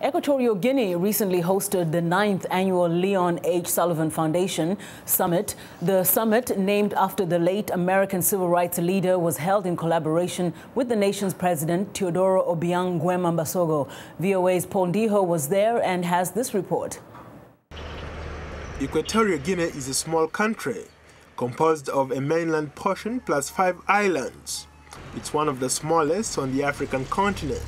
Equatorial Guinea recently hosted the 9th annual Leon H. Sullivan Foundation Summit. The summit, named after the late American civil rights leader, was held in collaboration with the nation's president, Teodoro, Obiang, Nguema, Mbasogo. VOA's Paul Ndiho was there and has this report. Equatorial Guinea is a small country composed of a mainland portion plus 5 islands. It's one of the smallest on the African continent.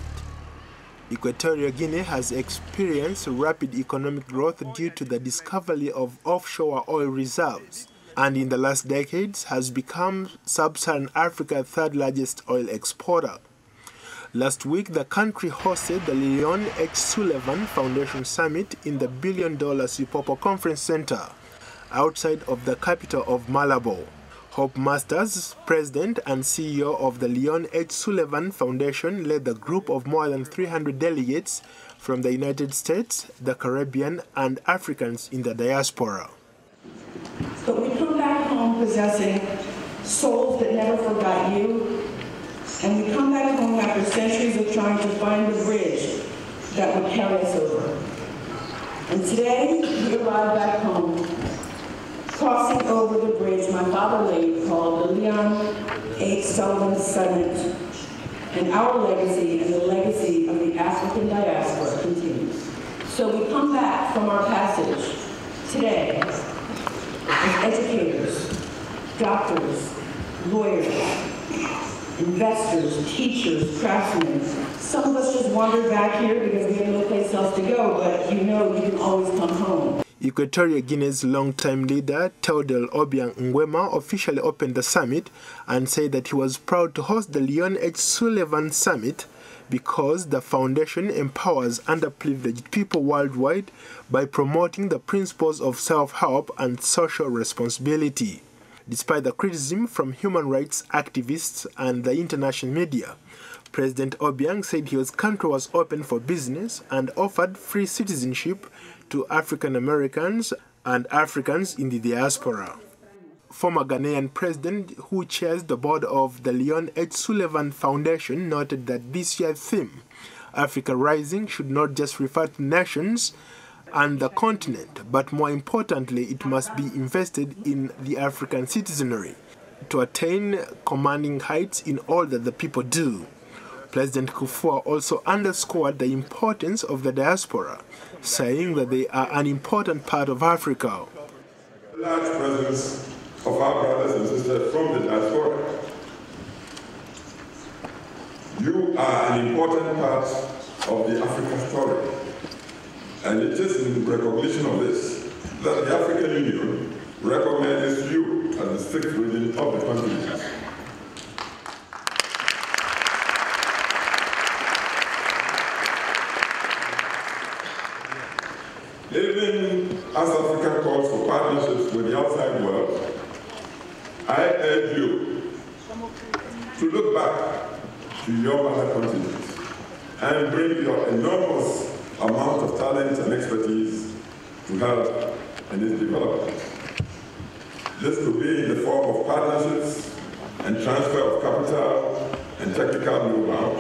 Equatorial Guinea has experienced rapid economic growth due to the discovery of offshore oil reserves, and in the last decades has become Sub-Saharan Africa's third largest oil exporter. Last week, the country hosted the Leon H. Sullivan Foundation Summit in the $1 billion Sipopo Conference Center outside of the capital of Malabo. Hope Masters, president and CEO of the Leon H. Sullivan Foundation, led the group of more than 300 delegates from the United States, the Caribbean, and Africans in the diaspora. But we come back home possessing souls that never forgot you, and we come back home after centuries of trying to find the bridge that would carry us over. And today, we arrive back home, crossing over the bridge my father laid, called the Leon H. Sullivan Summit, and our legacy and the legacy of the African diaspora continues. So we come back from our passage today as educators, doctors, lawyers, investors, teachers, craftsmen. Some of us just wandered back here because we had no place else to go, but you know you can always come home. Equatorial Guinea's longtime leader, Teodoro Obiang Nguema, officially opened the summit and said that he was proud to host the Leon H. Sullivan Summit because the foundation empowers underprivileged people worldwide by promoting the principles of self-help and social responsibility. Despite the criticism from human rights activists and the international media, President Obiang said his country was open for business and offered free citizenship to African Americans and Africans in the diaspora. Former Ghanaian president who chairs the board of the Leon H. Sullivan Foundation noted that this year's theme, Africa Rising, should not just refer to nations and the continent, but more importantly, it must be invested in the African citizenry to attain commanding heights in all that the people do. President Kufuor also underscored the importance of the diaspora, saying that they are an important part of Africa. The large presence of our brothers and sisters from the diaspora. You are an important part of the African story. And it is in recognition of this that the African Union recognizes you as the sixth region of the continent. Even as Africa calls for partnerships with the outside world, I urge you to look back to your mother continent and bring your enormous amount of talent and expertise to help in its development. This could be in the form of partnerships and transfer of capital and technical know-how,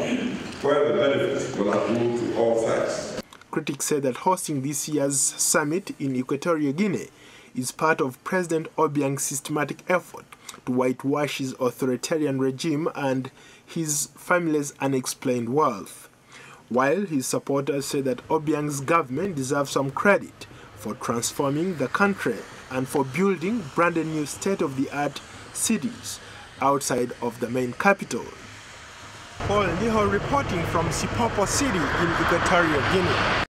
where the benefits will accrue to all sides. Critics say that hosting this year's summit in Equatorial Guinea is part of President Obiang's systematic effort to whitewash his authoritarian regime and his family's unexplained wealth, while his supporters say that Obiang's government deserves some credit for transforming the country and for building brand new state-of-the-art cities outside of the main capital. Paul Ndiho reporting from Sipopo City in Equatorial Guinea.